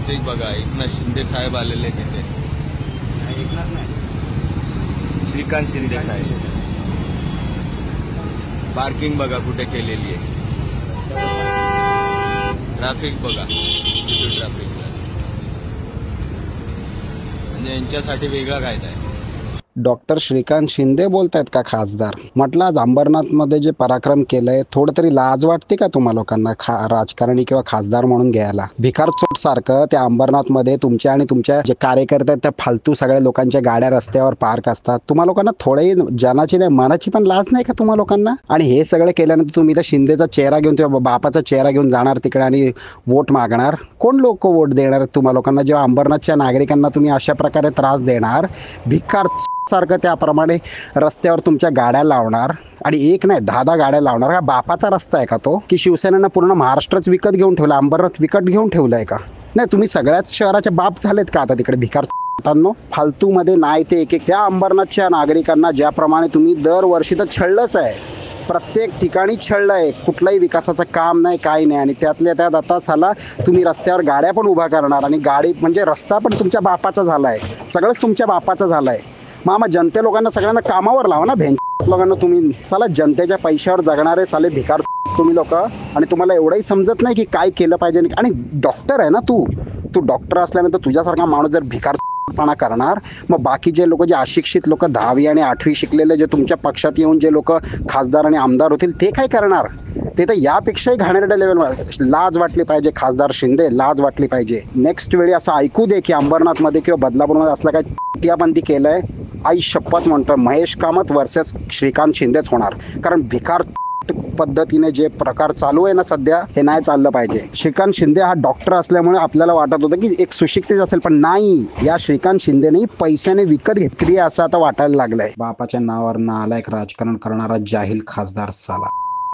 Traffic बघा, एकनाथ शिंदे साहेब आलेले तिथे. एकनाथ नाही, श्रीकांत शिंदे साहेब. पार्किंग बघा कुठे केलेली आहे. ट्रॅफिक बघा किती ट्रॅफिक. म्हणजे यांच्यासाठी वेगळा कायदा आहे. डॉक्टर श्रीकांत शिंदे बोलतायत का खासदार? म्हटलं आज अंबरनाथमध्ये जे पराक्रम केलंय, थोडं तरी लाज वाटते का तुम्हा लोकांना राजकारणी किंवा खासदार म्हणून घ्यायला? भिकार चोट सारखं त्या अंबरनाथमध्ये तुमच्या आणि तुमच्या जे कार्यकर्ते आहेत त्या फालतू सगळ्या लोकांच्या गाड्या रस्त्यावर पार्क असतात. तुम्हा लोकांना थोडंही जनाची नाही मनाची पण लाज नाही का तुम्हा लोकांना? आणि हे सगळं केल्यानंतर तुम्ही त्या शिंदेचा चेहरा घेऊन किंवा बापाचा चेहरा घेऊन जाणार तिकडे आणि वोट मागणार. कोण लोक वोट देणार तुम्हा लोकांना जेव्हा अंबरनाथच्या नागरिकांना तुम्ही अशा प्रकारे त्रास देणार? भिकार सारखं त्याप्रमाणे रस्त्यावर तुमच्या गाड्या लावणार आणि एक नाही 10 गाड्या लावणार. का बापाचा रस्ता आहे का तो? की शिवसेनेनं पूर्ण महाराष्ट्रच विकत घेऊन ठेवला, अंबरनाथ विकत घेऊन ठेवलंय का? नाही, तुम्ही सगळ्याच शहराचे बाप झालेत का आता तिकडे भिकार फालतू मध्ये? नाही ते एक त्या अंबरनाथच्या नागरिकांना ज्याप्रमाणे तुम्ही दरवर्षी तर छळलंच आहे, प्रत्येक ठिकाणी छळलंय, कुठलाही विकासाचं काम नाही, काही नाही. आणि त्यातल्या त्यात आता साला तुम्ही रस्त्यावर गाड्या पण उभा करणार आणि गाडी म्हणजे रस्ता पण तुमच्या बापाचा झालाय, सगळंच तुमच्या बापाचं झालंय. मामा जनते लोकांना सगळ्यांना कामावर लावा ना. लोकांना तुम्ही साला जनतेच्या पैशावर जगणारे साले भिकार तुम्ही लोक. आणि तुम्हाला एवढंही समजत नाही की काय केलं पाहिजे. आणि डॉक्टर आहे ना तू डॉक्टर असल्यानंतर तुझ्यासारखा माणूस जर भिकारपणा करणार, मग बाकीचे लोक जे अशिक्षित लोक 10वी आणि 8वी शिकलेले जे तुमच्या पक्षात येऊन जे लोक खासदार आणि आमदार होतील ते काय करणार? ते तर यापेक्षाही घाणेरड्या लेवलवर. लाज वाटली पाहिजे खासदार शिंदे, लाज वाटली पाहिजे. नेक्स्ट वेळी असं ऐकू दे की अंबरनाथमध्ये किंवा बदलापूरमध्ये असलं काय टियाबंदी केलंय, आई शपथ म्हणतोय महेश कामत वर्सेस श्रीकांत शिंदेच होणार. कारण भिकार पद्धतीने जे प्रकार चालू आहे ना सध्या, हे नाही चाललं पाहिजे. श्रीकांत शिंदे हा डॉक्टर असल्यामुळे आपल्याला वाटत होतं की एक सुशिक्षित असेल, पण नाही, या श्रीकांत शिंदेने पैशाने विकत घेतली असं आता वाटायला लागलंय. बापाच्या नावावर नालायक राजकारण करणारा जाहील खासदार साला.